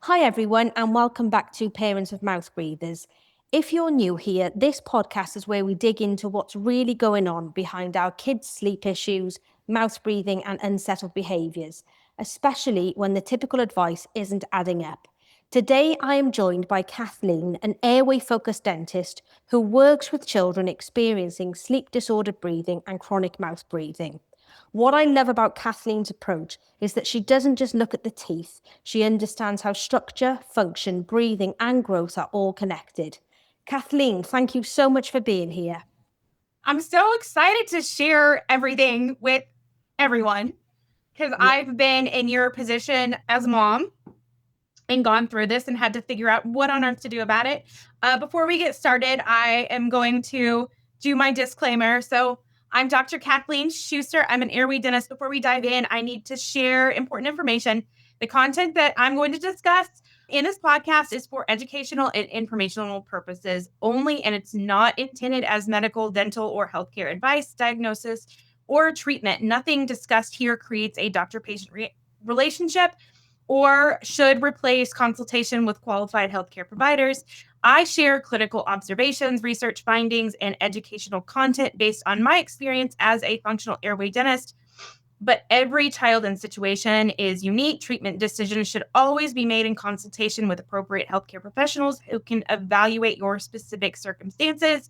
Hi, everyone, and welcome back to Parents of Mouth Breathers. If you're new here, this podcast is where we dig into what's really going on behind our kids' sleep issues, mouth breathing, and unsettled behaviours, especially when the typical advice isn't adding up. Today, I am joined by Kathleen, an airway-focused dentist who works with children experiencing sleep-disordered breathing and chronic mouth breathing. What I love about Kathleen's approach is that she doesn't just look at the teeth, she understands how structure, function, breathing, and growth are all connected. Kathleen, thank you so much for being here. I'm so excited to share everything with everyone because I've been in your position as a mom and gone through this and had to figure out what on earth to do about it. Before we get started, I am going to do my disclaimer. So I'm Dr. Kathleen Schuster. I'm an airway dentist. Before we dive in, I need to share important information. The content that I'm going to discuss in this podcast is for educational and informational purposes only, and it's not intended as medical, dental, or healthcare advice, diagnosis, or treatment. Nothing discussed here creates a doctor-patient relationship or should replace consultation with qualified healthcare providers. I share clinical observations, research findings, and educational content based on my experience as a functional airway dentist. But every child and situation is unique. Treatment decisions should always be made in consultation with appropriate healthcare professionals who can evaluate your specific circumstances.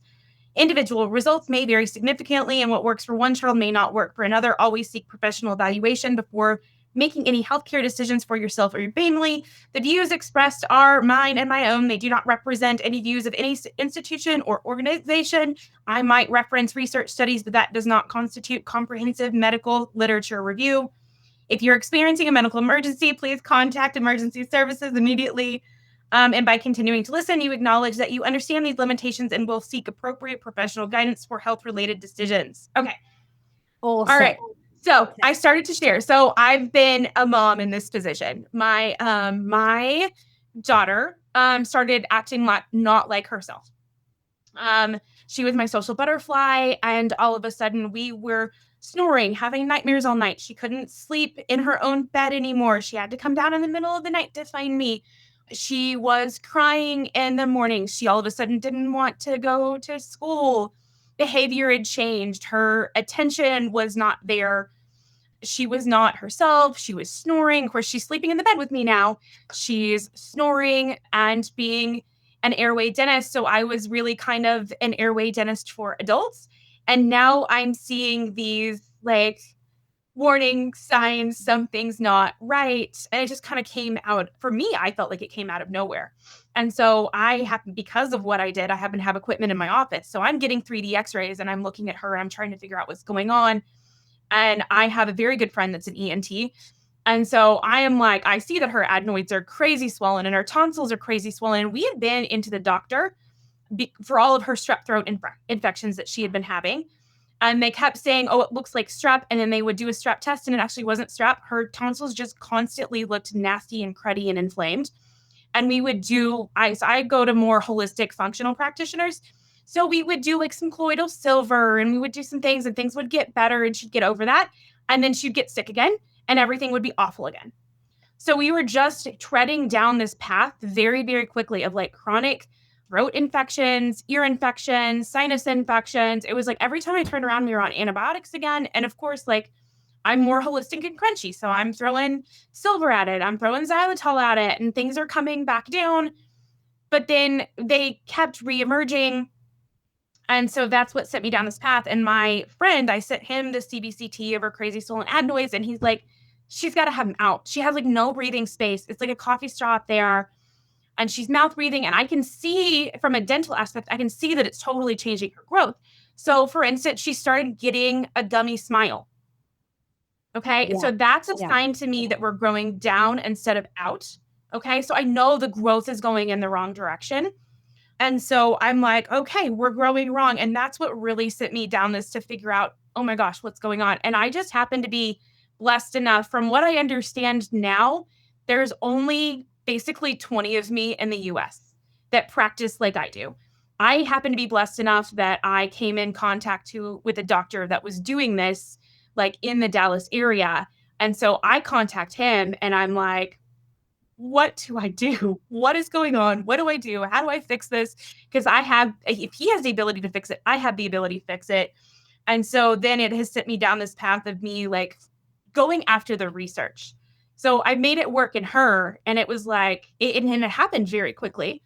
Individual results may vary significantly, and what works for one child may not work for another. Always seek professional evaluation before making any healthcare decisions for yourself or your family. The views expressed are mine and my own. They do not represent any views of any institution or organization. I might reference research studies, but that does not constitute comprehensive medical literature review. If you're experiencing a medical emergency, please contact emergency services immediately. And by continuing to listen, you acknowledge that you understand these limitations and will seek appropriate professional guidance for health-related decisions. Okay. Awesome. All right. So I started to share. So I've been a mom in this position. My daughter started acting not like herself. She was my social butterfly, and all of a sudden we were snoring, having nightmares all night. She couldn't sleep in her own bed anymore. She had to come down in the middle of the night to find me. She was crying in the morning. She all of a sudden didn't want to go to school. Behavior had changed. Her attention was not there. She was not herself. She was snoring. Of course, she's sleeping in the bed with me now. She's snoring and being an airway dentist. So I was really kind of an airway dentist for adults. And now I'm seeing these like warning signs, something's not right. And it just kind of came out for me. I felt like it came out of nowhere. And so because of what I did, I happen to have equipment in my office. So I'm getting 3D x-rays and I'm looking at her. I'm trying to figure out what's going on. And I have a very good friend that's an ENT. And so I am like, I see that her adenoids are crazy swollen and her tonsils are crazy swollen. And we had been into the doctor for all of her strep throat infections that she had been having. And they kept saying, oh, it looks like strep. And then they would do a strep test and it actually wasn't strep. Her tonsils just constantly looked nasty and cruddy and inflamed. And we would do, I go to more holistic functional practitioners. So we would do like some colloidal silver and we would do some things and things would get better and she'd get over that. And then she'd get sick again and everything would be awful again. So we were just treading down this path very, very quickly of like chronic throat infections, ear infections, sinus infections. It was like every time I turned around, we were on antibiotics again. And of course, like I'm more holistic and crunchy. So I'm throwing silver at it. I'm throwing xylitol at it and things are coming back down. But then they kept reemerging. And so that's what set me down this path. And my friend, I sent him the CBCT of her crazy swollen adenoids. And he's like, she's got to have them out. She has like no breathing space. It's like a coffee straw up there. And she's mouth breathing. And I can see from a dental aspect, I can see that it's totally changing her growth. So for instance, she started getting a gummy smile. Okay. Yeah. So that's a sign to me that we're growing down instead of out. Okay. So I know the growth is going in the wrong direction. And so I'm like, okay, we're growing wrong. And that's what really sent me down this to figure out, oh my gosh, what's going on? And I just happen to be blessed enough. From what I understand now, there's only basically 20 of me in the US that practice like I do. I happen to be blessed enough that I came in contact with a doctor that was doing this like in the Dallas area. And so I contact him and I'm like, what do I do? What is going on? What do I do? How do I fix this? Because if he has the ability to fix it, I have the ability to fix it. And so then it has sent me down this path of me like going after the research. So I made it work in her, and it was like, and it happened very quickly.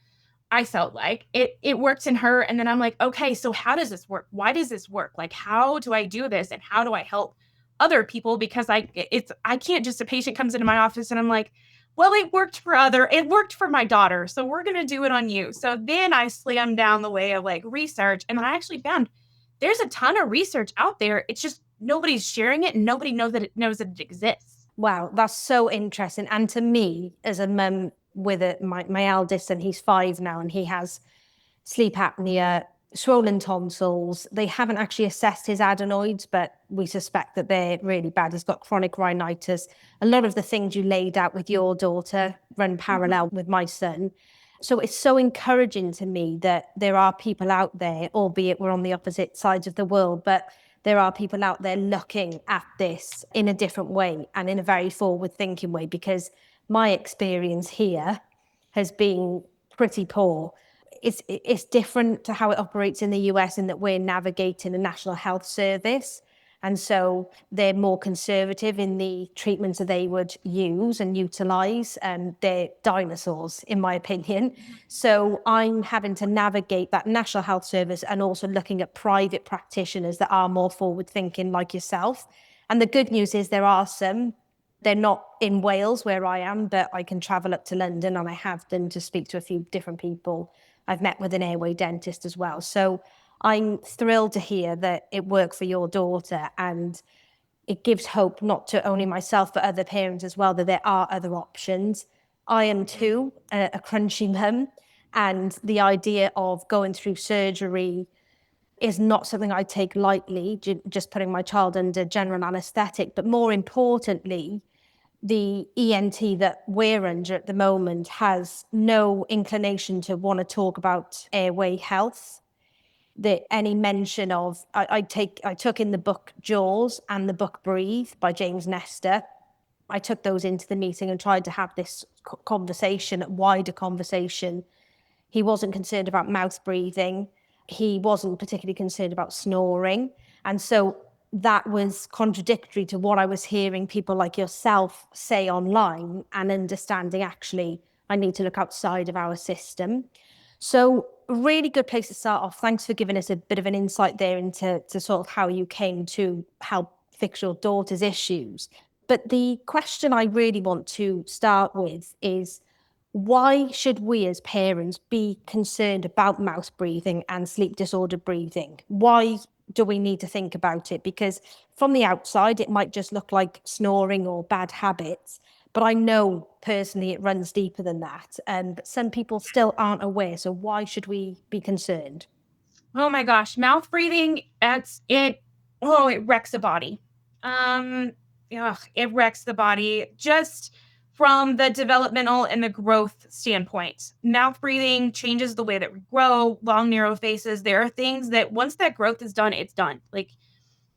I felt like it works in her. And then I'm like, okay, so how does this work? Why does this work? Like, how do I do this? And how do I help other people? Because I can't just, a patient comes into my office and I'm like, well, it worked for my daughter. So we're going to do it on you. So then I slammed down the way of like research. And I actually found there's a ton of research out there. It's just nobody's sharing it and nobody knows that it exists. Wow, that's so interesting. And to me, as a mum with my eldest, and he's 5 now, and he has sleep apnea, swollen tonsils. They haven't actually assessed his adenoids, but we suspect that they're really bad. He's got chronic rhinitis. A lot of the things you laid out with your daughter run parallel with my son. So it's so encouraging to me that there are people out there, albeit we're on the opposite sides of the world, but there are people out there looking at this in a different way and in a very forward-thinking way, because my experience here has been pretty poor. It's different to how it operates in the US, in that we're navigating a national health service. And so they're more conservative in the treatments that they would use and utilize. And they're dinosaurs, in my opinion. So I'm having to navigate that national health service and also looking at private practitioners that are more forward thinking, like yourself. And the good news is there are some. They're not in Wales where I am, but I can travel up to London, and I have done, to speak to a few different people. I've met with an airway dentist as well. So I'm thrilled to hear that it worked for your daughter, and it gives hope not to only myself, but other parents as well, that there are other options. I am too a crunchy mum, and the idea of going through surgery is not something I take lightly, just putting my child under general anaesthetic. But more importantly, the ENT that we're under at the moment has no inclination to want to talk about airway health. That any mention of, I took in the book Jaws and the book Breathe by James Nestor. I took those into the meeting and tried to have this conversation, wider conversation. He wasn't concerned about mouth breathing. He wasn't particularly concerned about snoring. And so that was contradictory to what I was hearing people like yourself say online, and understanding actually I need to look outside of our system. So really good place to start off. Thanks for giving us a bit of an insight there into sort of how you came to help fix your daughter's issues. But the question I really want to start with is, why should we as parents be concerned about mouth breathing and sleep disordered breathing? Why do we need to think about it? Because from the outside, it might just look like snoring or bad habits. But I know personally it runs deeper than that. But some people still aren't aware. So why should we be concerned? Oh my gosh, mouth breathing, it wrecks the body. Yeah, it wrecks the body just from the developmental and the growth standpoint. Mouth breathing changes the way that we grow, long, narrow faces. There are things that once that growth is done, it's done. Like,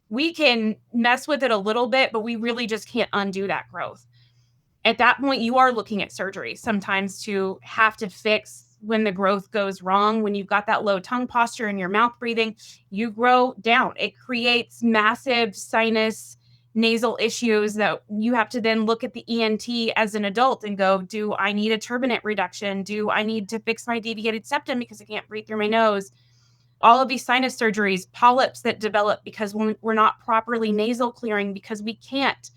we can mess with it a little bit, but we really just can't undo that growth. At that point, you are looking at surgery sometimes to have to fix when the growth goes wrong. When you've got that low tongue posture and your mouth breathing, you grow down. It creates massive sinus nasal issues that you have to then look at the ENT as an adult and go, do I need a turbinate reduction? Do I need to fix my deviated septum because I can't breathe through my nose? All of these sinus surgeries, polyps that develop because we're not properly nasal clearing because we can't.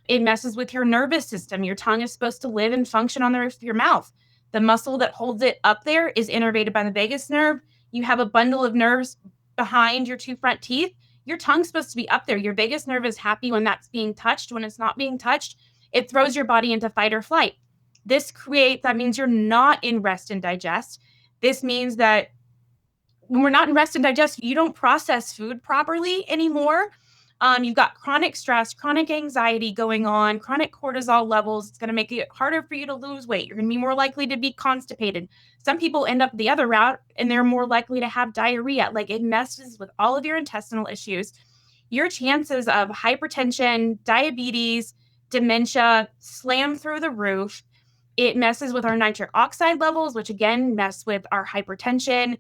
It messes with your nervous system. Your tongue is supposed to live and function on the roof of your mouth. The muscle that holds it up there is innervated by the vagus nerve. You have a bundle of nerves behind your 2 front teeth. Your tongue's supposed to be up there. Your vagus nerve is happy when that's being touched. When it's not being touched, it throws your body into fight or flight. That means you're not in rest and digest. This means that when we're not in rest and digest, you don't process food properly anymore. You've got chronic stress, chronic anxiety going on, chronic cortisol levels. It's going to make it harder for you to lose weight. You're going to be more likely to be constipated. Some people end up the other route and they're more likely to have diarrhea. Like, it messes with all of your intestinal issues. Your chances of hypertension, diabetes, dementia slam through the roof. It messes with our nitric oxide levels, which again mess with our hypertension.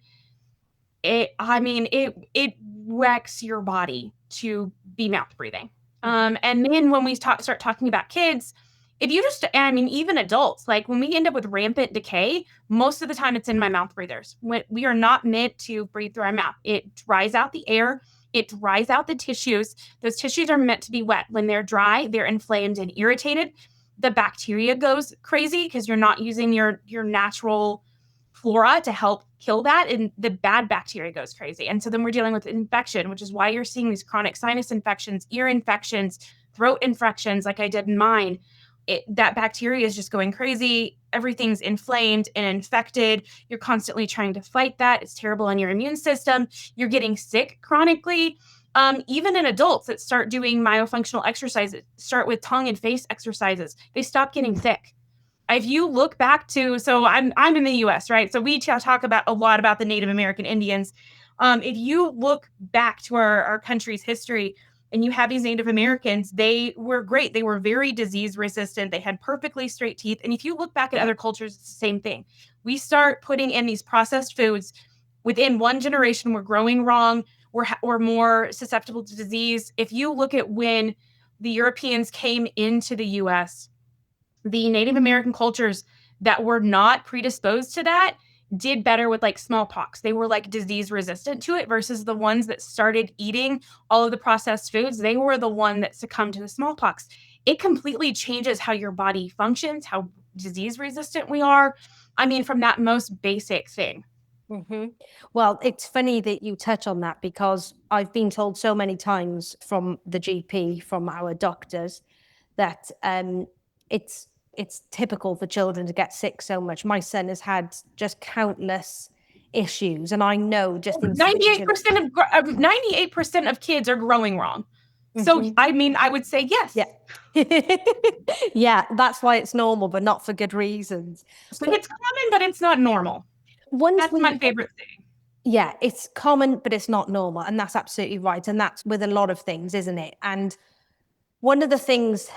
It wrecks your body to be mouth breathing. And then when we start talking about kids, if you just, even adults, like when we end up with rampant decay, most of the time it's in my mouth breathers. When we are not meant to breathe through our mouth. It dries out the air. It dries out the tissues. Those tissues are meant to be wet. When they're dry, they're inflamed and irritated. The bacteria goes crazy because you're not using your natural flora to help kill that, and the bad bacteria goes crazy. And so then we're dealing with infection, which is why you're seeing these chronic sinus infections, ear infections, throat infections, like I did in mine. That bacteria is just going crazy. Everything's inflamed and infected. You're constantly trying to fight that. It's terrible on your immune system. You're getting sick chronically. Even in adults that start doing myofunctional exercises, start with tongue and face exercises, they stop getting sick. If you look back to, so I'm in the U.S., right? So we talk about a lot about the Native American Indians. If you look back to our country's history and you have these Native Americans, they were great. They were very disease resistant. They had perfectly straight teeth. And if you look back at other cultures, it's the same thing. We start putting in these processed foods. Within one generation, we're growing wrong. We're more susceptible to disease. If you look at when the Europeans came into the U.S., the Native American cultures that were not predisposed to that did better with like smallpox. They were like disease resistant to it versus the ones that started eating all of the processed foods. They were the one that succumbed to the smallpox. It completely changes how your body functions, how disease resistant we are. From that most basic thing. Mm-hmm. Well, it's funny that you touch on that because I've been told so many times from the GP, from our doctors, that it's typical for children to get sick so much. My son has had just countless issues, and I know just 98% of kids are growing wrong. So I would say yes. Yeah. Yeah, that's why it's normal, but not for good reasons. So it's common, but it's not normal. That's my favorite thing. Yeah, it's common, but it's not normal. And that's absolutely right. And that's with a lot of things, isn't it? And one of the things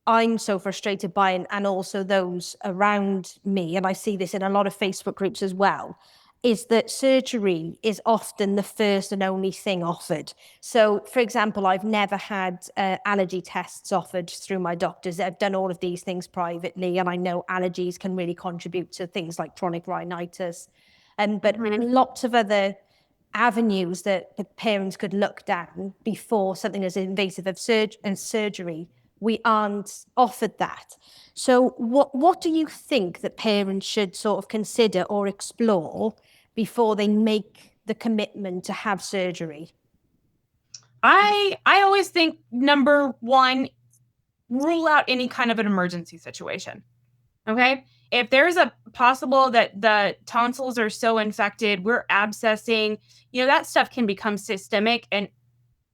I'm so frustrated by, and also those around me, and I see this in a lot of Facebook groups as well, is that surgery is often the first and only thing offered. So, for example, I've never had allergy tests offered through my doctors. I've done all of these things privately, and I know allergies can really contribute to things like chronic rhinitis. But lots of other avenues that the parents could look down before something as invasive as surgery, we aren't offered that. So what do you think that parents should sort of consider or explore before they make the commitment to have surgery? I always think, number one, rule out any kind of an emergency situation. Okay? If there's a possible that the tonsils are so infected, we're abscessing, that stuff can become systemic and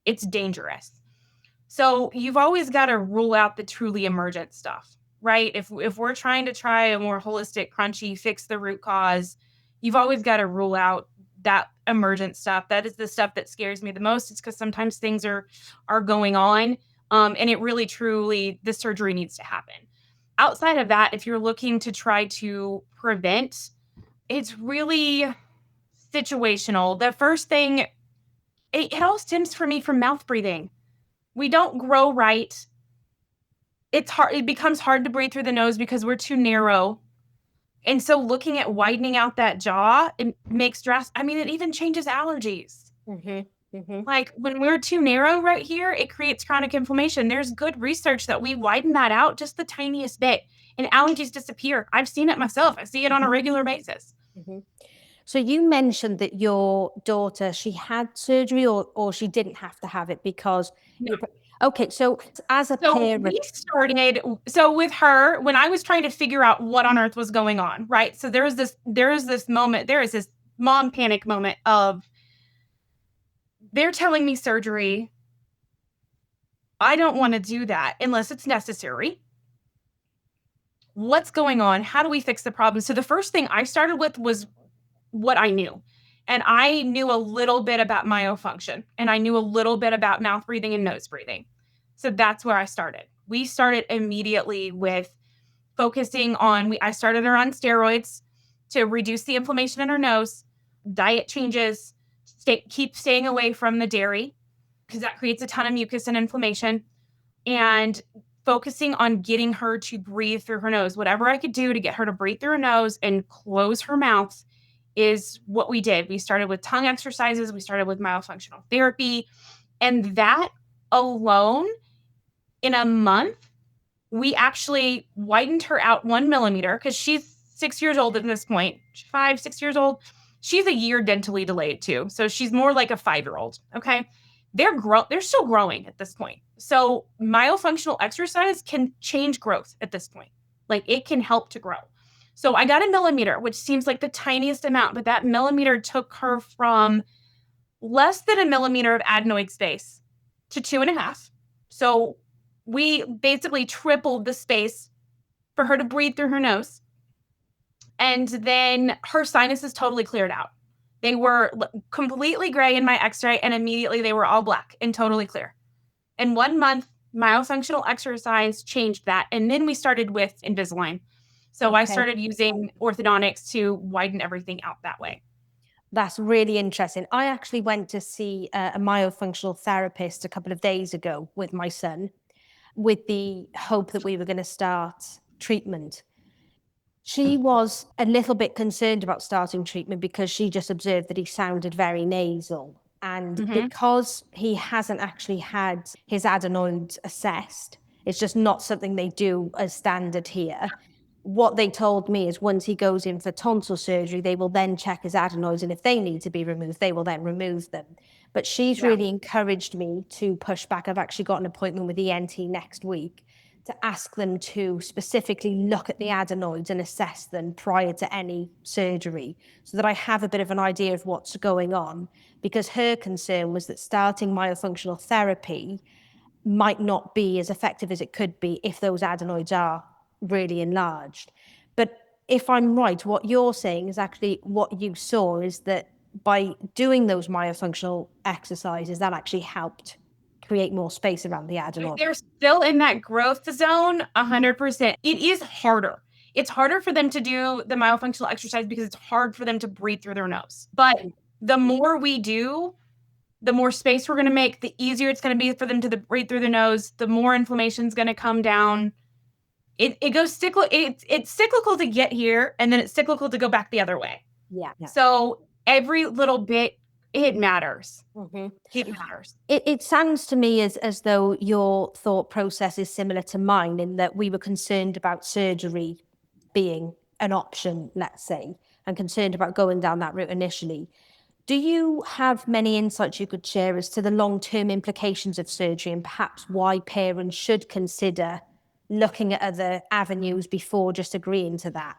it's dangerous. So you've always got to rule out the truly emergent stuff, right? If we're trying to try a more holistic, crunchy, fix the root cause, you've always got to rule out that emergent stuff. That is the stuff that scares me the most. It's because sometimes things are going on, and it really, truly, the surgery needs to happen. Outside of that, if you're looking to try to prevent, it's really situational. The first thing, it all stems for me from mouth breathing. We don't grow right. It's hard. It becomes hard to breathe through the nose because we're too narrow. And so looking at widening out that jaw, it makes it even changes allergies. Like when we're too narrow right here, it creates chronic inflammation. There's good research that we widen that out just the tiniest bit and allergies disappear. I've seen it myself. I see it on a regular basis. So you mentioned that your daughter, she had surgery or she didn't have to have it because... No. Okay, so as a parent... we started, with her, when I was trying to figure out what on earth was going on, right? So there is this mom panic moment of, they're telling me surgery. I don't want to do that unless it's necessary. What's going on? How do we fix the problem? So the first thing I started with was what I knew. And I knew a little bit about myofunction, and I knew a little bit about mouth breathing and nose breathing. So that's where I started. We started immediately with focusing on, I started her on steroids to reduce the inflammation in her nose, diet changes, keep staying away from the dairy because that creates a ton of mucus and inflammation, and focusing on getting her to breathe through her nose. Whatever I could do to get her to breathe through her nose and close her mouth is what we did. We started with tongue exercises. We started with myofunctional therapy. And that alone, in a month, we actually widened her out 1 millimeter because she's 6 years old at this point, 5, 6 years old. She's a year dentally delayed too. So she's more like a 5-year-old. Okay. They're still growing at this point. So myofunctional exercise can change growth at this point. Like it can help to grow. So I got a millimeter, which seems like the tiniest amount, but that millimeter took her from less than a millimeter of adenoid space to 2.5. So we basically tripled the space for her to breathe through her nose. And then her sinuses totally cleared out. They were completely gray in my x-ray, and immediately they were all black and totally clear. In 1 month, myofunctional exercise changed that. And then we started with Invisalign. So I started using orthodontics to widen everything out that way. That's really interesting. I actually went to see a myofunctional therapist a couple of days ago with my son, with the hope that we were going to start treatment. She was a little bit concerned about starting treatment because she just observed that he sounded very nasal. And because he hasn't actually had his adenoids assessed, it's just not something they do as standard here. What they told me is once he goes in for tonsil surgery, they will then check his adenoids, and if they need to be removed, they will then remove them. But she's really encouraged me to push back. I've actually got an appointment with ENT next week to ask them to specifically look at the adenoids and assess them prior to any surgery so that I have a bit of an idea of what's going on, because her concern was that starting myofunctional therapy might not be as effective as it could be if those adenoids are really enlarged. But if I'm right, what you're saying is actually what you saw is that by doing those myofunctional exercises, that actually helped create more space around the adenoid. They're still in that growth zone 100%. It is harder. It's harder for them to do the myofunctional exercise because it's hard for them to breathe through their nose. But the more we do, the more space we're going to make, the easier it's going to be for them to breathe through the nose, the more inflammation is going to come down. It goes cyclical. It's cyclical to get here, and then it's cyclical to go back the other way. Yeah. So every little bit, it matters. It matters. It sounds to me as though your thought process is similar to mine, in that we were concerned about surgery being an option, let's say, and concerned about going down that route initially. Do you have many insights you could share as to the long-term implications of surgery and perhaps why parents should consider looking at other avenues before just agreeing to that?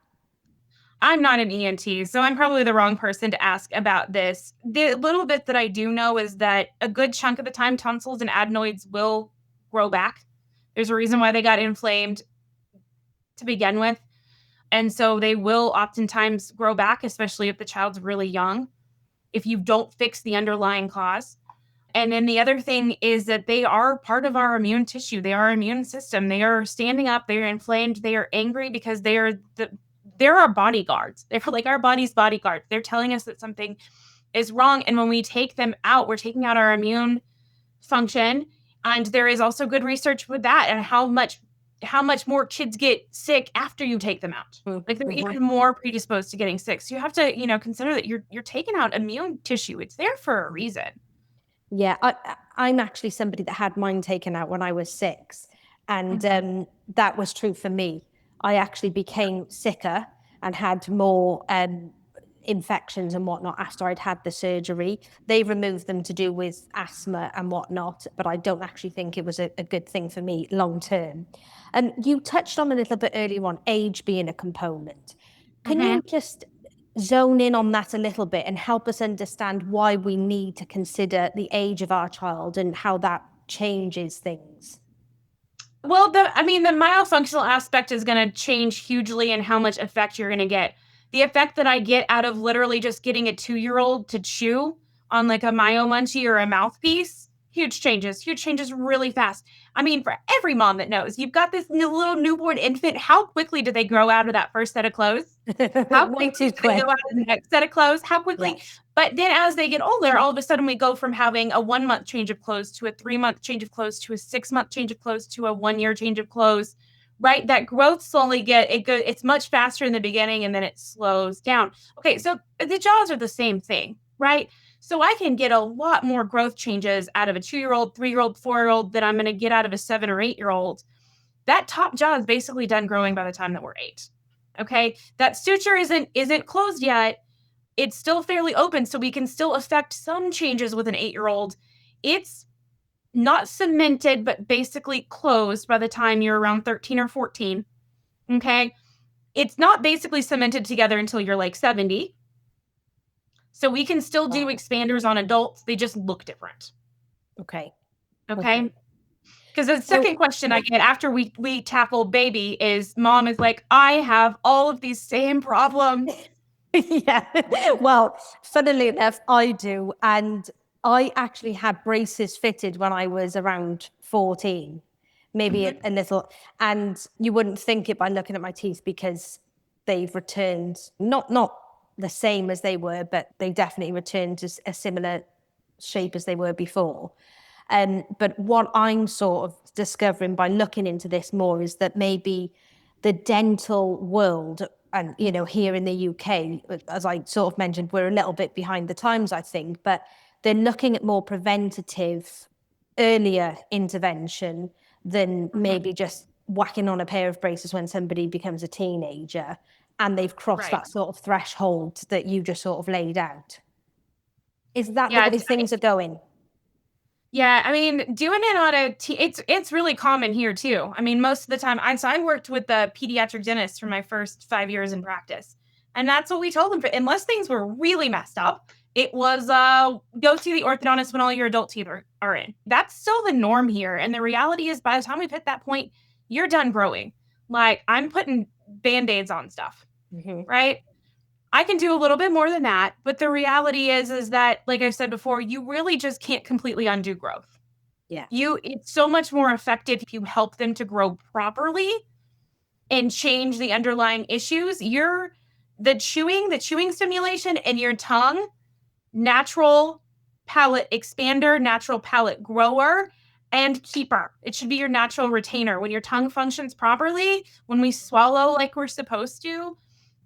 I'm not an ENT, so I'm probably the wrong person to ask about this. The little bit that I do know is that a good chunk of the time, tonsils and adenoids will grow back. There's a reason why they got inflamed to begin with. And so they will oftentimes grow back, especially if the child's really young, if you don't fix the underlying cause. And then the other thing is that they are part of our immune tissue. They are our immune system. They are standing up. They are inflamed. They are angry because they're our bodyguards. They're like our body's bodyguards. They're telling us that something is wrong. And when we take them out, we're taking out our immune function. And there is also good research with that and how much more kids get sick after you take them out. Like they're even more predisposed to getting sick. So you have to, consider that you're taking out immune tissue. It's there for a reason. Yeah, I'm actually somebody that had mine taken out when I was 6. And that was true for me. I actually became sicker and had more infections and whatnot after I'd had the surgery. They removed them to do with asthma and whatnot, but I don't actually think it was a good thing for me long term. And you touched on a little bit earlier on age being a component. Can you just zone in on that a little bit and help us understand why we need to consider the age of our child and how that changes things? Well, the myofunctional aspect is going to change hugely in how much effect you're going to get. The effect that I get out of literally just getting a 2-year-old to chew on like a myo munchie or a mouthpiece huge changes really fast. I mean, for every mom that knows, you've got this little newborn infant. How quickly do they grow out of that first set of clothes? How Way quickly too do they quick. go out of the next set of clothes? How quickly? Yeah. But then as they get older, all of a sudden we go from having a 1 month change of clothes to a 3 month change of clothes to a 6 month change of clothes to a 1 year change of clothes. Right? That growth slowly it's much faster in the beginning and then it slows down. Okay, so the jaws are the same thing, right? So I can get a lot more growth changes out of a 2-year-old, 3-year-old, 4-year-old than I'm going to get out of a 7 or 8-year-old. That top jaw is basically done growing by the time that we're 8. Okay, that suture isn't closed yet. It's still fairly open, so we can still affect some changes with an 8-year-old. It's not cemented, but basically closed by the time you're around 13 or 14. Okay, it's not basically cemented together until you're like 70. So we can still do expanders on adults. They just look different. Okay. Okay. Because the second question I get after we tackle baby is mom is like, I have all of these same problems. Yeah. Well, funnily enough, I do. And I actually had braces fitted when I was around 14, maybe a little. And you wouldn't think it by looking at my teeth because they've returned, not the same as they were, but they definitely returned to a similar shape as they were before. But what I'm sort of discovering by looking into this more is that maybe the dental world, and here in the UK, as I sort of mentioned, we're a little bit behind the times, I think, but they're looking at more preventative, earlier intervention than maybe just whacking on a pair of braces when somebody becomes a teenager and they've crossed Right. that sort of threshold that you just sort of laid out. Is that the Yeah. way things are going? Yeah, I mean, doing it on it's really common here too. I mean, most of the time, I worked with the pediatric dentist for my first 5 years in practice, and that's what we told them. Unless things were really messed up, it was go see the orthodontist when all your adult teeth are in. That's still the norm here, and the reality is, by the time we've hit that point, you're done growing. Like I'm putting band-aids on stuff, right? I can do a little bit more than that, but the reality is that, like I said before, you really just can't completely undo growth. Yeah. It's so much more effective if you help them to grow properly and change the underlying issues. The chewing stimulation and your tongue, natural palate expander, natural palate grower, and keeper. It should be your natural retainer. When your tongue functions properly, when we swallow like we're supposed to,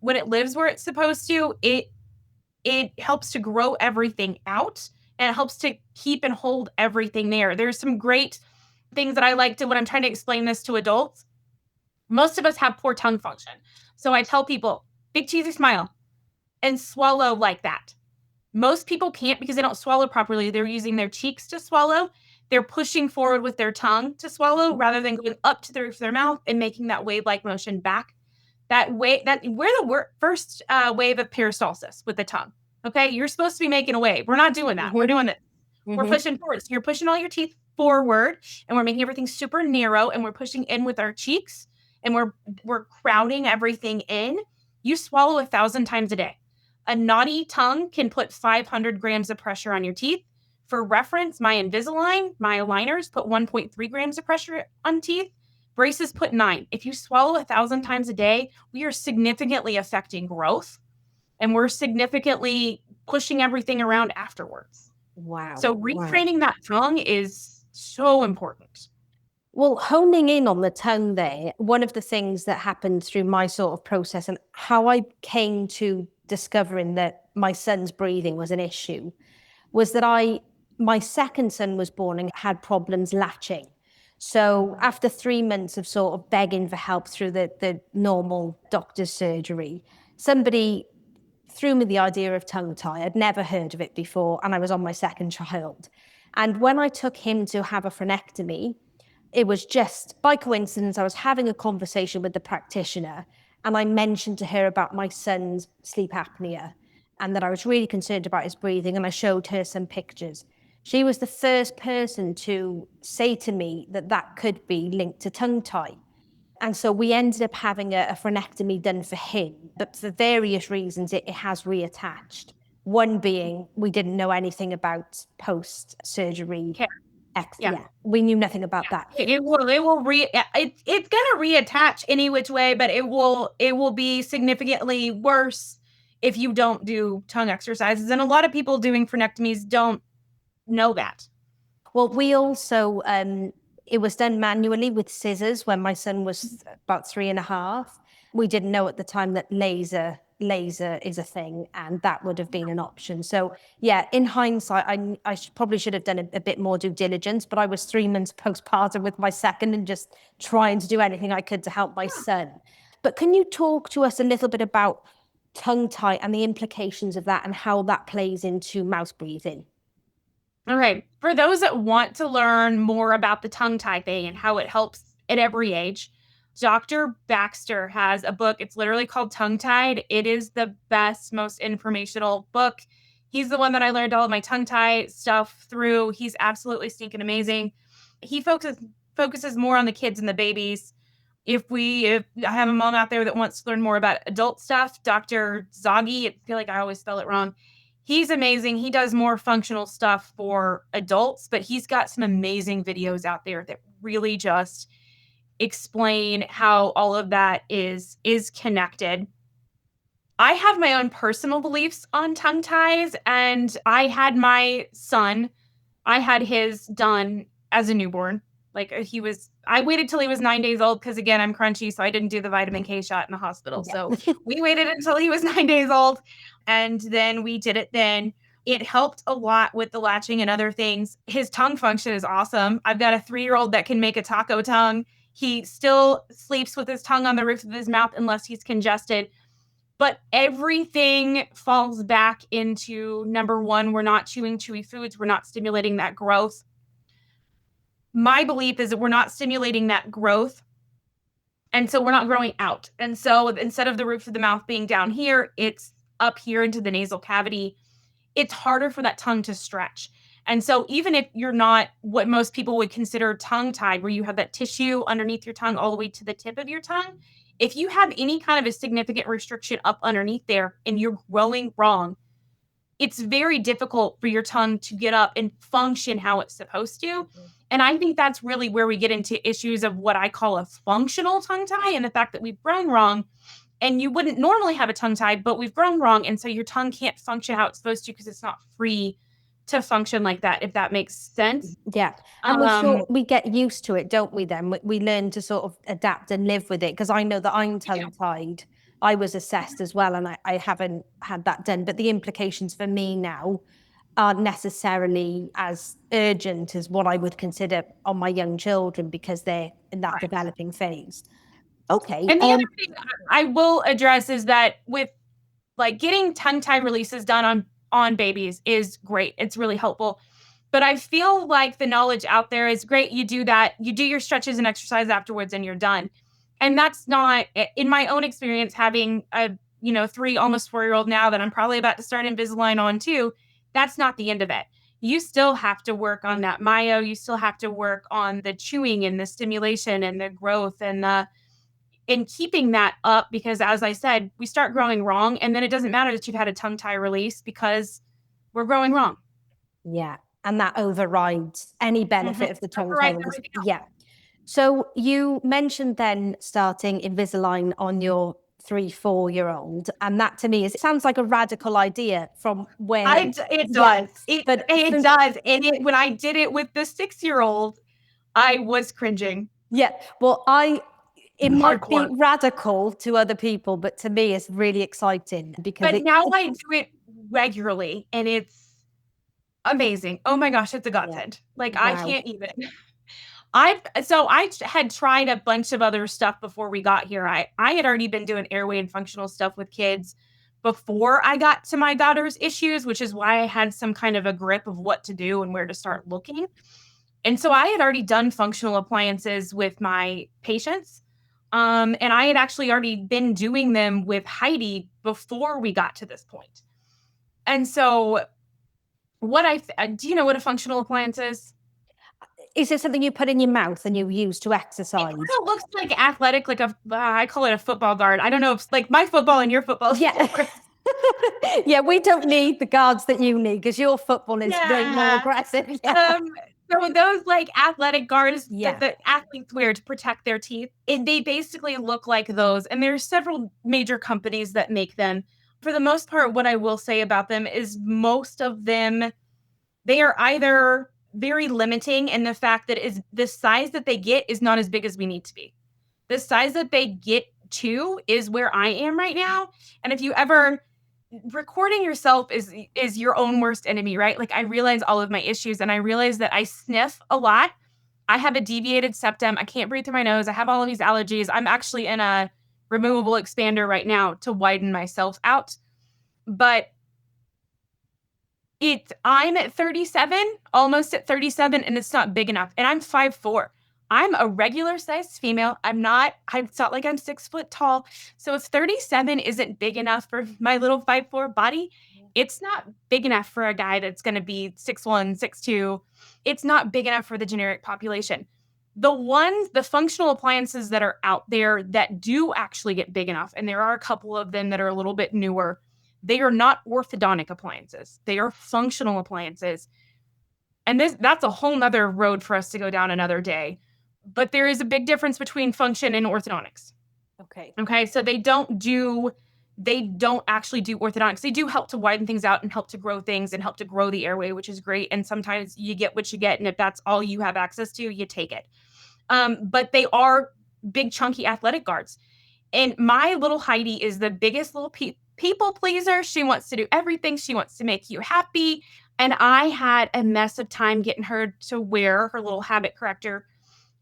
when it lives where it's supposed to, it helps to grow everything out and it helps to keep and hold everything there. There's some great things that I like to when I'm trying to explain this to adults. Most of us have poor tongue function. So I tell people, big cheesy smile and swallow like that. Most people can't because they don't swallow properly. They're using their cheeks to swallow. They're pushing forward with their tongue to swallow rather than going up to the roof of their mouth and making that wave-like motion back. We're the first wave of peristalsis with the tongue. Okay, you're supposed to be making a wave. We're not doing that. We're doing this. We're pushing forward. So you're pushing all your teeth forward, and we're making everything super narrow, and we're pushing in with our cheeks, and we're crowding everything in. You swallow 1,000 times a day. A naughty tongue can put 500 grams of pressure on your teeth. For reference, my Invisalign, my aligners put 1.3 grams of pressure on teeth. Braces put 9. If you swallow 1,000 times a day, we are significantly affecting growth and we're significantly pushing everything around afterwards. Wow. So retraining that tongue is so important. Well, honing in on the tongue there, one of the things that happened through my sort of process and how I came to discovering that my son's breathing was an issue was that my second son was born and had problems latching. So after 3 months of sort of begging for help through the normal doctor's surgery, somebody threw me the idea of tongue tie. I'd never heard of it before, and I was on my second child. And when I took him to have a frenectomy, it was just by coincidence, I was having a conversation with the practitioner, and I mentioned to her about my son's sleep apnea and that I was really concerned about his breathing, and I showed her some pictures. She was the first person to say to me that that could be linked to tongue tie. And so we ended up having a frenectomy done for him, but for various reasons, it has reattached. One being we didn't know anything about post-surgery Care. Yeah. Yeah, we knew nothing about that. It's gonna reattach any which way, but it will be significantly worse if you don't do tongue exercises. And a lot of people doing frenectomies don't know that. Well, we also, it was done manually with scissors when my son was about 3.5. We didn't know at the time that laser is a thing, and that would have been an option. So yeah, in hindsight, probably should have done a bit more due diligence, but I was 3 months postpartum with my second and just trying to do anything I could to help my son. But can you talk to us a little bit about tongue tie and the implications of that and how that plays into mouth breathing? Okay. For those that want to learn more about the tongue tie thing and how it helps at every age, Dr. Baxter has a book. It's literally called Tongue Tied. It is the best, most informational book. He's the one that I learned all of my tongue tie stuff through. He's absolutely stinking amazing. He focuses more on the kids and the babies. If I have a mom out there that wants to learn more about adult stuff, Dr. Zoggy, I feel like I always spell it wrong. He's amazing. He does more functional stuff for adults, but he's got some amazing videos out there that really just explain how all of that is connected. I have my own personal beliefs on tongue ties, and I had his done as a newborn. Like I waited till he was 9 days old because again, I'm crunchy, so I didn't do the vitamin K shot in the hospital. Yeah. So we waited until he was 9 days old, and then we did it then. It helped a lot with the latching and other things. His tongue function is awesome. I've got a 3-year-old that can make a taco tongue. He still sleeps with his tongue on the roof of his mouth unless he's congested. But everything falls back into number one, we're not chewing chewy foods. We're not stimulating that growth. My belief is that we're not stimulating that growth. And so we're not growing out. And so instead of the roof of the mouth being down here, it's up here into the nasal cavity. It's harder for that tongue to stretch. And so even if you're not what most people would consider tongue tied, where you have that tissue underneath your tongue all the way to the tip of your tongue, if you have any kind of a significant restriction up underneath there and you're growing wrong, it's very difficult for your tongue to get up and function how it's supposed to. Mm-hmm. And I think that's really where we get into issues of what I call a functional tongue tie, and the fact that we've grown wrong. And you wouldn't normally have a tongue tie, but we've grown wrong. And so your tongue can't function how it's supposed to because it's not free to function like that, if that makes sense. Yeah. And we get used to it, don't we then? We learn to sort of adapt and live with it. Because I know that I'm tongue-tied. I was assessed as well, and I haven't had that done. But the implications for me now aren't necessarily as urgent as what I would consider on my young children because they're in that developing phase. Okay. And the other thing I will address is that with like getting tongue tie releases done on babies is great. It's really helpful. But I feel like the knowledge out there is great. You do that, you do your stretches and exercise afterwards and you're done. And that's not, in my own experience, having a 3, almost 4-year-old now that I'm probably about to start Invisalign on too, that's not the end of it. You still have to work on that myo. You still have to work on the chewing and the stimulation and the growth and keeping that up, because as I said, we start growing wrong, and then it doesn't matter that you've had a tongue tie release because we're growing wrong. Yeah, and that overrides any benefit of the tongue tie release. Yeah. So you mentioned then starting Invisalign on your 3-4-year-old, and that to me it sounds like a radical idea from where it does. It does. And when I did it with the 6-year-old, I was cringing. Yeah. Well, it might be radical to other people, but to me, it's really exciting because. But now I do it regularly, and it's amazing. Oh my gosh, it's a godsend. Yeah. Like, wow. I can't even. I had tried a bunch of other stuff before we got here. I had already been doing airway and functional stuff with kids before I got to my daughter's issues, which is why I had some kind of a grip of what to do and where to start looking. And so I had already done functional appliances with my patients. And I had actually already been doing them with Heidi before we got to this point. And so do you know what a functional appliance is? Is it something you put in your mouth and you use to exercise? It looks like athletic, like I call it a football guard. I don't know if it's like my football and your football. Yeah. Yeah, we don't need the guards that you need because your football is way more aggressive. Yeah. So those like athletic guards Yeah. that the athletes wear to protect their teeth, they basically look like those. And there's several major companies that make them. For the most part, what I will say about them is most of them, they are either very limiting in the fact that is the size that they get is not as big as we need to be. The size that they get to is where I am right now. And if you ever recording yourself is your own worst enemy, right? Like I realize all of my issues and I realize that I sniff a lot. I have a deviated septum. I can't breathe through my nose. I have all of these allergies. I'm actually in a removable expander right now to widen myself out. But I'm at 37, almost at 37, and it's not big enough. And I'm 5'4". I'm a regular sized female. It's not like I'm 6 foot tall. So if 37 isn't big enough for my little 5'4" body, it's not big enough for a guy that's going to be 6'1", 6'2". It's not big enough for the generic population. The functional appliances that are out there that do actually get big enough, and there are a couple of them that are a little bit newer, they are not orthodontic appliances. They are functional appliances. And that's a whole nother road for us to go down another day. But there is a big difference between function and orthodontics. Okay. Okay. So they don't actually do orthodontics. They do help to widen things out and help to grow things and help to grow the airway, which is great. And sometimes you get what you get. And if that's all you have access to, you take it. But they are big, chunky athletic guards. And my little Heidi is the biggest little people pleaser. She wants to do everything. She wants to make you happy. And I had a mess of time getting her to wear her little habit corrector.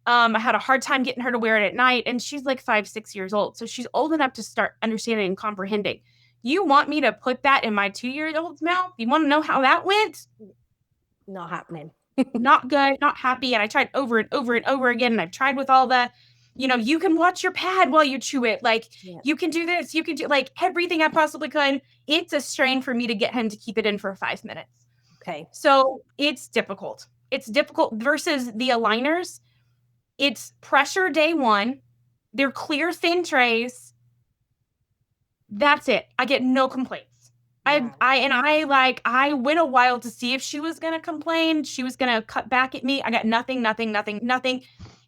I had a hard time getting her to wear it at night. And she's like 5, 6 years old. So she's old enough to start understanding and comprehending. You want me to put that in my 2-year-old's mouth? You want to know how that went? Not happening. Not good, not happy. And I tried over and over and over again. And I've tried with all the, you can watch your pad while you chew it. Like, you can do this. You can do like everything I possibly could. It's a strain for me to get him to keep it in for 5 minutes. Okay. So it's difficult. It's difficult versus the aligners. It's pressure day one. They're clear, thin trays. That's it. I get no complaints. Wow. I went a while to see if she was going to complain. She was going to cut back at me. I got nothing.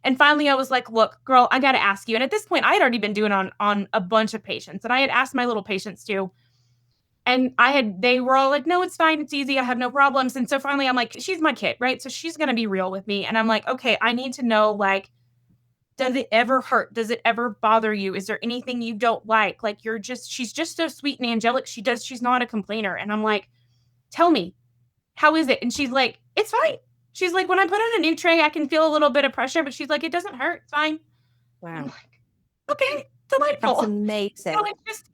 And finally I was like, look, girl, I got to ask you. And at this point I had already been doing on a bunch of patients, and I had asked my little patients too. And they were all like, no, it's fine. It's easy. I have no problems. And so finally I'm like, she's my kid, right? So she's going to be real with me. And I'm like, okay, I need to know, like, does it ever hurt? Does it ever bother you? Is there anything you don't like? Like, she's just so sweet and angelic. She's not a complainer. And I'm like, tell me, how is it? And she's like, it's fine. She's like, when I put on a new tray, I can feel a little bit of pressure, but she's like, it doesn't hurt. It's fine. Wow. I'm like, okay, delightful. That's amazing. So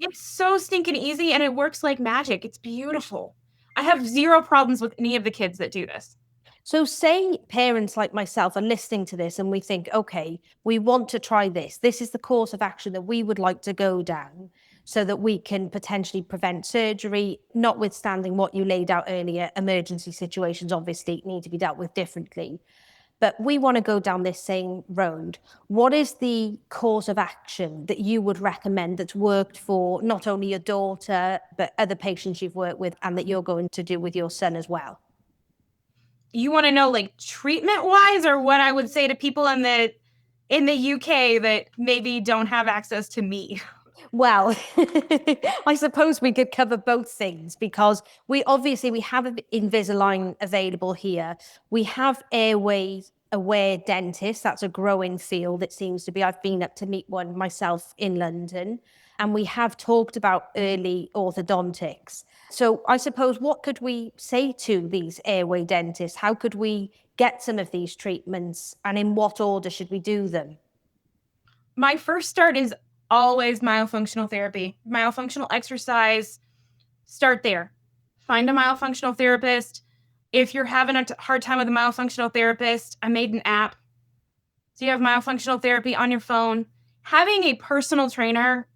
it's so stinking easy, and it works like magic. It's beautiful. I have zero problems with any of the kids that do this. So say parents like myself are listening to this and we think, okay, we want to try this. This is the course of action that we would like to go down so that we can potentially prevent surgery, notwithstanding what you laid out earlier. Emergency situations obviously need to be dealt with differently. But we want to go down this same road. What is the course of action that you would recommend that's worked for not only your daughter, but other patients you've worked with and that you're going to do with your son as well? You want to know like treatment wise, or what I would say to people in the UK that maybe don't have access to me? Well, I suppose we could cover both things because we have Invisalign available here. We have airway aware dentists. That's a growing field, it seems to be. I've been up to meet one myself in London, and we have talked about early orthodontics. So I suppose, what could we say to these airway dentists? How could we get some of these treatments, and in what order should we do them? My first start is always myofunctional therapy. Myofunctional exercise, start there. Find a myofunctional therapist. If you're having a hard time with a myofunctional therapist, I made an app. So you have myofunctional therapy on your phone. Having a personal trainer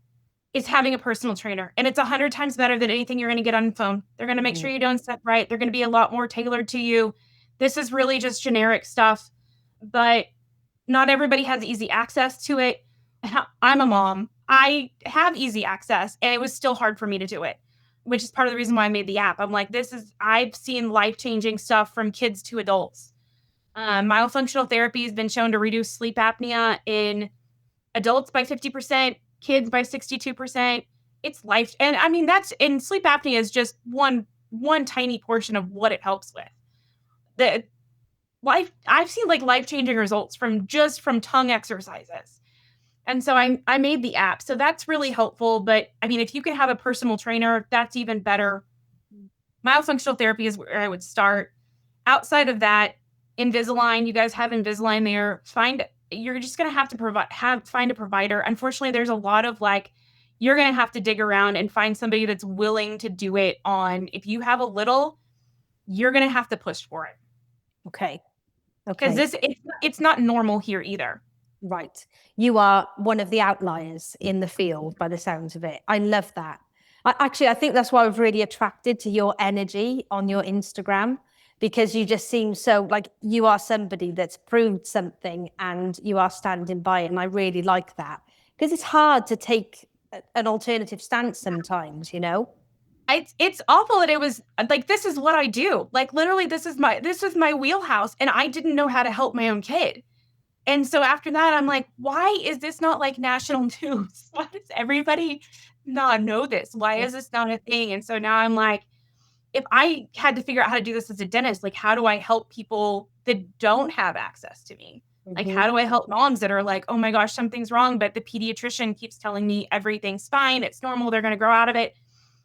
is having a personal trainer. And it's 100 times better than anything you're going to get on the phone. They're going to make sure you're doing stuff right. They're going to be a lot more tailored to you. This is really just generic stuff, but not everybody has easy access to it. I'm a mom. I have easy access, and it was still hard for me to do it, which is part of the reason why I made the app. I'm like, I've seen life-changing stuff from kids to adults. Myofunctional therapy has been shown to reduce sleep apnea in adults by 50%, kids by 62%. It's life. And I mean, that's in sleep apnea is just one tiny portion of what it helps with. The life, I've seen like life-changing results from tongue exercises. And so I made the app. So that's really helpful. But I mean, if you can have a personal trainer, that's even better. Myofunctional therapy is where I would start. Outside of that, Invisalign, you guys have Invisalign there. You're just gonna have to find a provider. Unfortunately, there's a lot of like, you're gonna have to dig around and find somebody that's willing to do it on. If you have a little, you're gonna have to push for it. Okay. Because it's not normal here either. Right. You are one of the outliers in the field by the sounds of it. I love that. I think that's why I was really attracted to your energy on your Instagram, because you just seem so like you are somebody that's proved something and you are standing by it. And I really like that, because it's hard to take an alternative stance sometimes, you know? It's awful that it was like, this is what I do. Like literally, this is my wheelhouse, and I didn't know how to help my own kid. And so after that, I'm like, why is this not like national news? Why does everybody not know this? Why is this not a thing? And so now I'm like, if I had to figure out how to do this as a dentist, like, how do I help people that don't have access to me? Like, how do I help moms that are like, oh my gosh, something's wrong, but the pediatrician keeps telling me everything's fine, it's normal, they're going to grow out of it.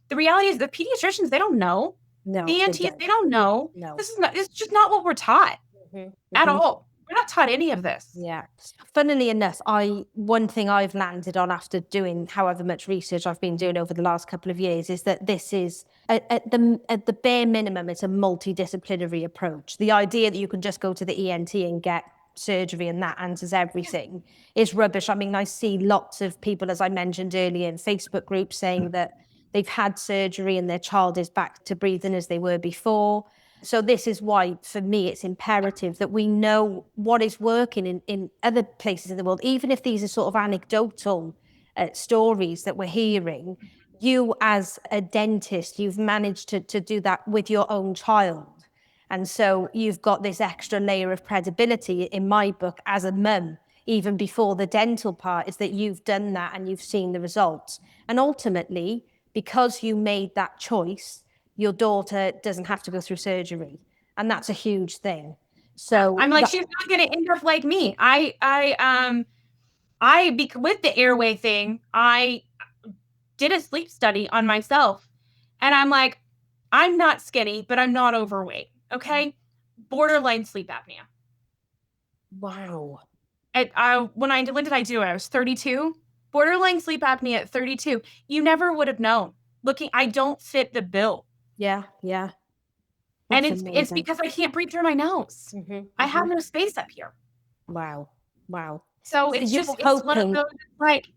The reality is the pediatricians, they don't know. No, The ENTs, they don't know. No. It's just not what we're taught at all. We're not taught any of this. Yeah. Funnily enough, one thing I've landed on after doing however much research I've been doing over the last couple of years is that this is at the bare minimum, it's a multidisciplinary approach. The idea that you can just go to the ENT and get surgery and that answers everything is rubbish. I mean, I see lots of people, as I mentioned earlier, in Facebook groups saying that they've had surgery and their child is back to breathing as they were before. So this is why, for me, it's imperative that we know what is working in other places in the world, even if these are sort of anecdotal stories that we're hearing. You, as a dentist, you've managed to do that with your own child. And so you've got this extra layer of credibility in my book as a mum, even before the dental part, is that you've done that and you've seen the results. And ultimately, because you made that choice, your daughter doesn't have to go through surgery. And that's a huge thing. So I'm like, she's not going to end up like me. With the airway thing, I did a sleep study on myself, and I'm like, I'm not skinny, but I'm not overweight. Okay. Borderline sleep apnea. Wow. When did I do it? I was 32. Borderline sleep apnea at 32. You never would have known. I don't fit the bill. Yeah. And it's because I can't breathe through my nose. I have no space up here. Wow. So it's one of those, like,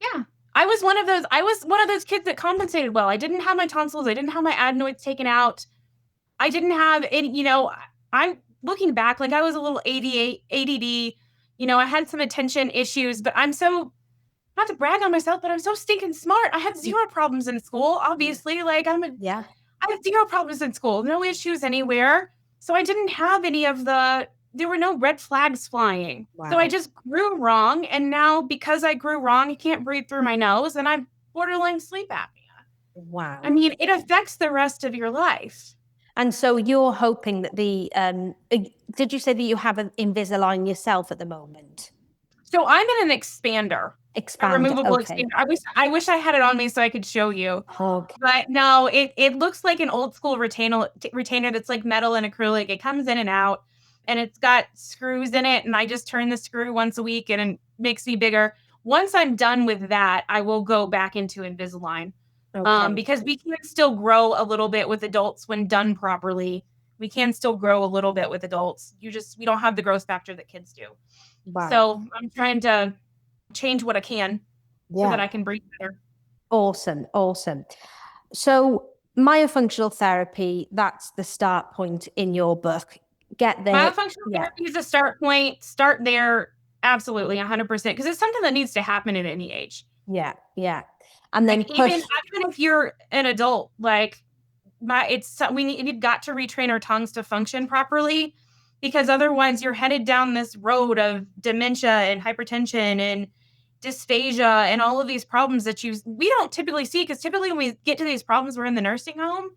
yeah. I was one of those kids that compensated well. I didn't have my tonsils. I didn't have my adenoids taken out. I didn't have any, I'm looking back, like I was a little ADD, I had some attention issues, but I'm so, not to brag on myself, but I'm so stinking smart. I had zero problems in school, obviously. Like I had zero problems in school, no issues anywhere. So I didn't have there were no red flags flying. Wow. So I just grew wrong. And now because I grew wrong, I can't breathe through my nose and I'm borderline sleep apnea. Wow. I mean, it affects the rest of your life. And so you're hoping that did you say that you have an Invisalign yourself at the moment? So I'm in an expander. A removable expander. I wish I had it on me so I could show you. Okay. But no, it looks like an old school retainer that's like metal and acrylic. It comes in and out, and it's got screws in it, and I just turn the screw once a week, and it makes me bigger. Once I'm done with that, I will go back into Invisalign. Okay. Because we can still grow a little bit with adults when done properly. We can still grow a little bit with adults. We don't have the growth factor that kids do. Wow. So I'm trying to change what I can so that I can breathe better. Awesome. So myofunctional therapy, that's the start point in your book. Get there. Myofunctional therapy is a start point. Start there. Absolutely. 100%. Because it's something that needs to happen at any age. Yeah. And then even if you're an adult, like you've got to retrain our tongues to function properly. because otherwise you're headed down this road of dementia and hypertension and dysphagia and all of these problems that we don't typically see, because typically when we get to these problems, we're in the nursing home.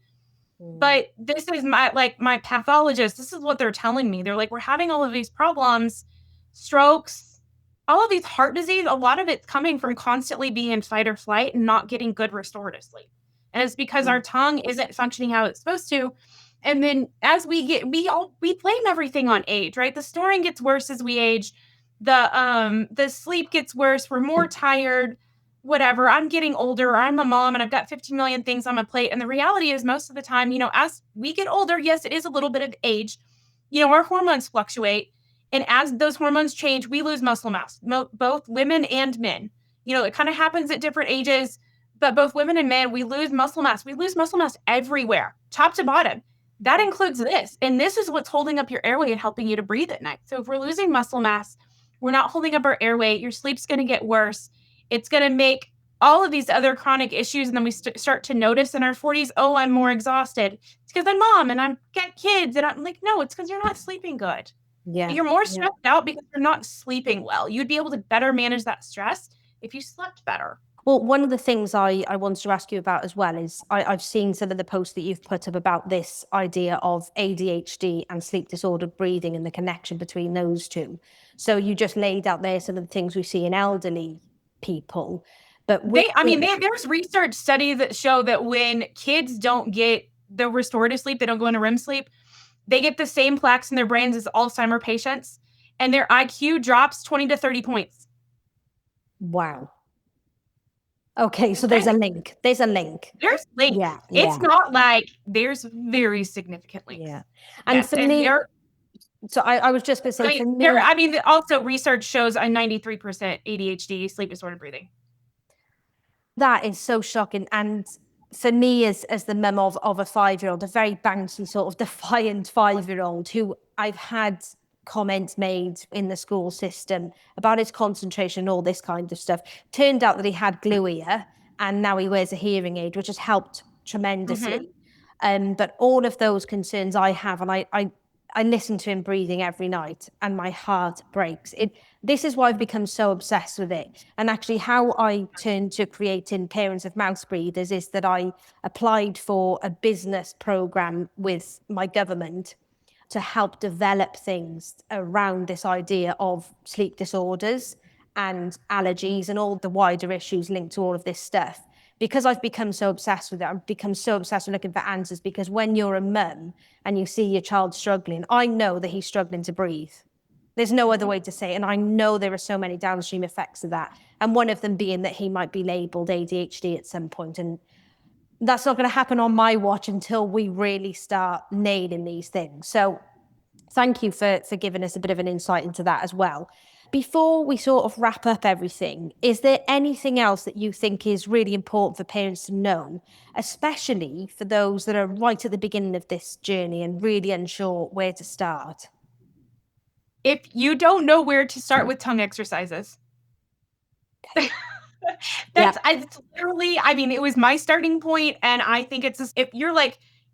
But this is my pathologist. This is what they're telling me. They're like, we're having all of these problems, strokes, all of these heart disease. A lot of it's coming from constantly being in fight or flight and not getting good restorative sleep. And it's because our tongue isn't functioning how it's supposed to. And then as we blame everything on age, right? The snoring gets worse as we age. The sleep gets worse. We're more tired. Whatever, I'm getting older, I'm a mom, and I've got 15 million things on my plate. And the reality is, most of the time, as we get older, yes, it is a little bit of age. Our hormones fluctuate. And as those hormones change, we lose muscle mass, both women and men. It kind of happens at different ages, but both women and men, we lose muscle mass. We lose muscle mass everywhere, top to bottom. That includes this. And this is what's holding up your airway and helping you to breathe at night. So if we're losing muscle mass, we're not holding up our airway, your sleep's going to get worse. It's going to make all of these other chronic issues. And then we start to notice in our 40s, oh, I'm more exhausted. It's because I'm mom and I've got kids. And I'm like, no, it's because you're not sleeping good. Yeah. You're more stressed out because you're not sleeping well. You'd be able to better manage that stress if you slept better. Well, one of the things I wanted to ask you about as well is I've seen some of the posts that you've put up about this idea of ADHD and sleep disordered breathing and the connection between those two. So you just laid out there some of the things we see in elderly people. But there's research studies that show that when kids don't get the restorative sleep, they don't go into REM sleep, they get the same plaques in their brains as Alzheimer patients, and their IQ drops 20 to 30 points. Wow. Okay, so there's a link. There's a link. There's link. Yeah. It's not like there's very significant links. Yeah. And for me, so I was just going to say, for me, also research shows a 93% ADHD, sleep disordered breathing. That is so shocking. And for me, as the mum of a 5-year-old, a very bouncy, sort of defiant 5-year-old, who I've had comments made in the school system about his concentration and all this kind of stuff. Turned out that he had glue, and now he wears a hearing aid, which has helped tremendously. But all of those concerns I have, and I listen to him breathing every night and my heart breaks. This is why I've become so obsessed with it. And actually how I turned to creating Parents of Mouth Breathers is that I applied for a business program with my government to help develop things around this idea of sleep disorders and allergies and all the wider issues linked to all of this stuff. Because I've become so obsessed with it, I've become so obsessed with looking for answers, because when you're a mum and you see your child struggling, I know that he's struggling to breathe. There's no other way to say it. And I know there are so many downstream effects of that. And one of them being that he might be labelled ADHD at some point. And that's not going to happen on my watch until we really start nailing these things. So thank you for giving us a bit of an insight into that as well. Before we sort of wrap up everything, is there anything else that you think is really important for parents to know, especially for those that are right at the beginning of this journey and really unsure where to start? If you don't know where to start with tongue exercises, it's literally, it was my starting point. And I think it's just, if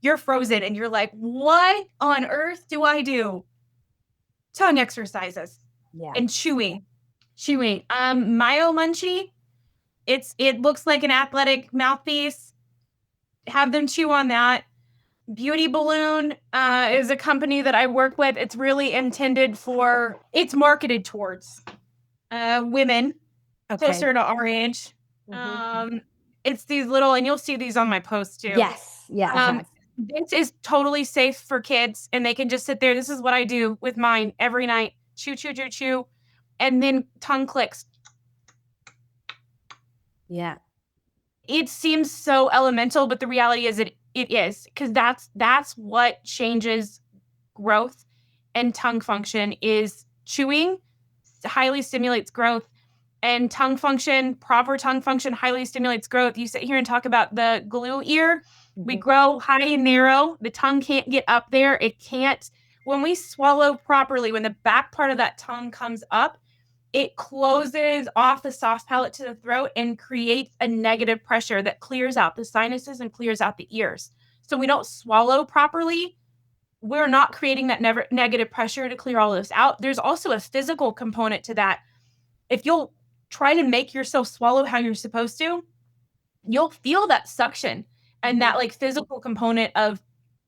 you're frozen and you're like, what on earth do I do? Tongue exercises. Yeah. And chewing. Myo Munchie. It looks like an athletic mouthpiece. Have them chew on that. Beauty Balloon is a company that I work with. It's really it's marketed towards women closer to our age. It's these little, and you'll see these on my posts too. Yes. Yeah. This is totally safe for kids, and they can just sit there. This is what I do with mine every night. Chew, chew, chew, chew. And then tongue clicks. Yeah. It seems so elemental, but the reality is it is, because that's what changes growth and tongue function. Is chewing highly stimulates growth, and tongue function, proper tongue function, highly stimulates growth. You sit here and talk about the glue ear. We grow high and narrow. The tongue can't get up there. It can't. When we swallow properly, when the back part of that tongue comes up, it closes off the soft palate to the throat and creates a negative pressure that clears out the sinuses and clears out the ears. So we don't swallow properly. we're not creating that negative pressure to clear all this out. There's also a physical component to that. If you'll try to make yourself swallow how you're supposed to, you'll feel that suction and that like physical component of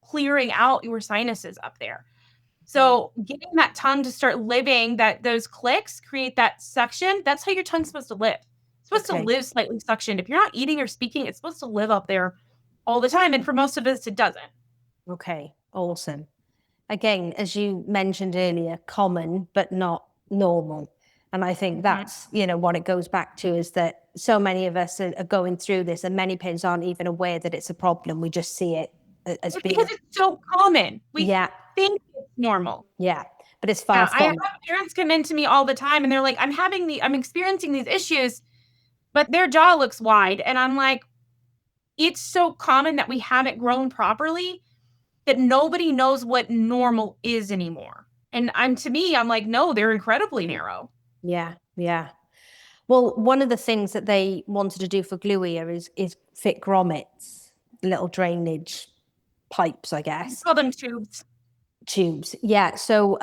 clearing out your sinuses up there. So getting that tongue to start living, that those clicks create that suction. That's how your tongue's supposed to live. It's supposed to live slightly suctioned. If you're not eating or speaking, it's supposed to live up there all the time. And for most of us, it doesn't. Okay, awesome. Again, as you mentioned earlier, common, but not normal. And I think that's, what it goes back to is that so many of us are going through this and many parents aren't even aware that it's a problem. We just see it as being... Because it's so common. We think it's normal. Yeah, but it's far from. I have parents come into me all the time and they're like, I'm experiencing these issues, but their jaw looks wide. And I'm like, it's so common that we haven't grown properly that nobody knows what normal is anymore. And to me, I'm like, no, they're incredibly narrow. Yeah. Well, one of the things that they wanted to do for glue ear is fit grommets, little drainage pipes, I guess. We call them tubes. Yeah. So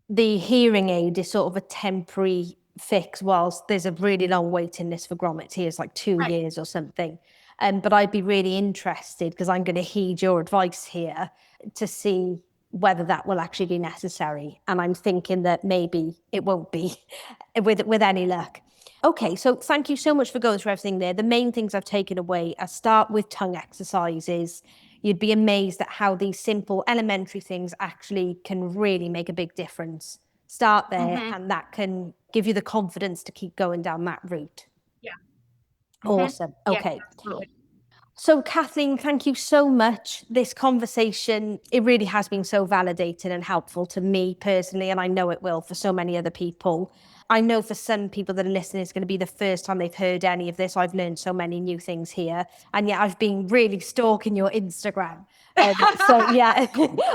the hearing aid is sort of a temporary fix whilst there's a really long waiting list for grommets. Here, it's like 2 years or something. But I'd be really interested, because I'm going to heed your advice here, to see whether that will actually be necessary. And I'm thinking that maybe it won't be with any luck. Okay, so thank you so much for going through everything there. The main things I've taken away, I start with tongue exercises. You'd be amazed at how these simple elementary things actually can really make a big difference. Start there, and that can give you the confidence to keep going down that route. Yeah. Awesome. Okay. Yeah, absolutely. So Kathleen, thank you so much. This conversation, it really has been so validating and helpful to me personally, and I know it will for so many other people. I know for some people that are listening, it's going to be the first time they've heard any of this. I've learned so many new things here. And yeah, I've been really stalking your Instagram. So yeah,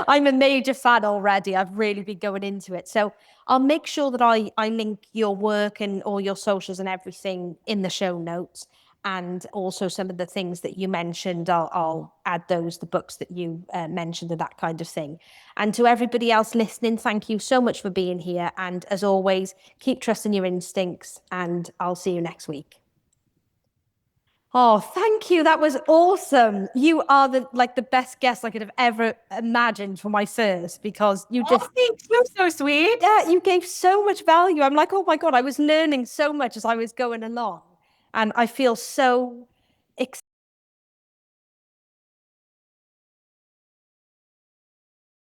I'm a major fan already. I've really been going into it. So I'll make sure that I link your work and all your socials and everything in the show notes. And also some of the things that you mentioned, I'll add those, the books that you mentioned and that kind of thing. And to everybody else listening, thank you so much for being here. And as always, keep trusting your instincts, and I'll see you next week. Oh, thank you. That was awesome. You are the best guest I could have ever imagined for my first, because you just... You're so sweet. Yeah, you gave so much value. I'm like, oh my God, I was learning so much as I was going along. And I feel so excited